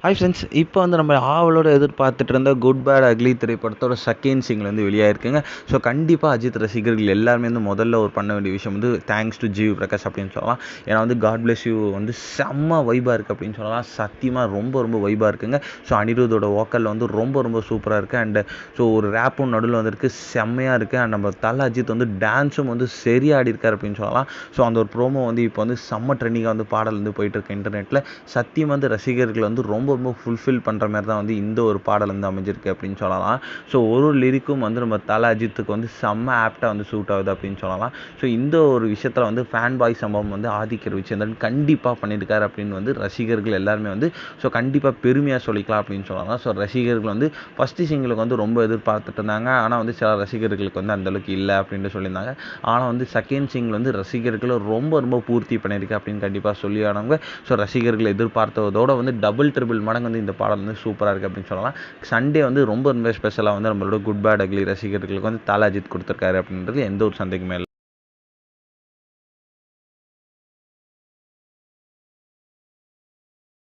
Hi friends, இப்போ வந்து நம்ம ஆவலோட எதிர்பார்த்துட்டு இருந்த குட் பேட் அக்லி திரைப்படத்தோட செகண்ட் சிங்கிள் வந்து வெளியாயிருக்குங்க. ஸோ கண்டிப்பாக அஜித் ரசிகர்கள் எல்லாருமே வந்து முதல்ல ஒரு பண்ண வேண்டிய விஷயம் வந்து தேங்க்ஸ் டு ஜிவி பிரகாஷ் அப்படின்னு சொல்லலாம். ஏன்னா வந்து காட் பிளஸ் யூ வந்து செம்ம வைபாக இருக்குது அப்படின்னு சொல்லலாம். சத்தியமாக ரொம்ப ரொம்ப வைபாக இருக்குங்க. ஸோ அனிருத்தோட வோக்கலில் வந்து ரொம்ப ரொம்ப சூப்பராக இருக்குது. அண்ட் ஸோ ஒரு ரேப்பும் நடுவில் வந்துருக்கு, செம்மையாக இருக்குது. அண்ட் நம்ம தல அஜித் வந்து டான்ஸும் வந்து சரியாக ஆடி இருக்கார் அப்படின்னு சொல்லலாம். ஸோ அந்த ஒரு ப்ரோமோ வந்து இப்போ வந்து செம்ம ட்ரெண்டிங்காக வந்து பாடல் வந்து போயிட்டு இருக்கு இன்டர்நெட்டில். சத்தியமாக வந்து ரசிகர்கள் வந்து ரொம்ப ரொம்ப ஃபுல்ஃபில் பண்ணுற மாதிரி தான் வந்து இந்த ஒரு பாடல் வந்து அமைஞ்சிருக்கு அப்படின்னு சொல்லலாம். ஸோ ஒரு லிரிக்கும் வந்து நம்ம தல அஜித்துக்கு வந்து செம்ம ஆப்டாக வந்து சூட் ஆகுது அப்படின்னு சொல்லலாம். ஸோ இந்த ஒரு விஷயத்தில் வந்து ஃபேன் பாய் சம்பவம் வந்து ஆதிக்க ரவிச்சந்திரன் கண்டிப்பாக பண்ணியிருக்காரு அப்படின்னு வந்து ரசிகர்கள் எல்லாருமே வந்து ஸோ கண்டிப்பாக பெருமையாக சொல்லிக்கலாம் அப்படின்னு சொல்லலாம். ஸோ ரசிகர்கள் வந்து ஃபஸ்ட்டு சிங்கிளுக்கு வந்து ரொம்ப எதிர்பார்த்துட்டு இருந்தாங்க. ஆனால் வந்து சில ரசிகர்களுக்கு வந்து அந்தளவுக்கு இல்லை அப்படின்ட்டு சொல்லியிருந்தாங்க. ஆனால் வந்து செகண்ட் சிங்கிள் வந்து ரசிகர்களை ரொம்ப ரொம்ப பூர்த்தி பண்ணியிருக்கு அப்படின்னு கண்டிப்பாக சொல்லி ஆனவங்க. ஸோ ரசிகர்கள் எதிர்பார்த்ததோட வந்து டபுள் ட்ரிபிள் மடங்கு வந்து இந்த பாடல் வந்து சூப்பராக இருக்குது அப்படின்னு சொல்லலாம். சண்டே வந்து ரொம்ப ரொம்ப ஸ்பெஷலாக வந்து நம்மளோட குட் பேட் அக்லி ரசிகர்களுக்கு வந்து தல அஜித் கொடுத்துருக்காரு அப்படின்றது எந்த ஒரு சந்தேகமே இல்லை.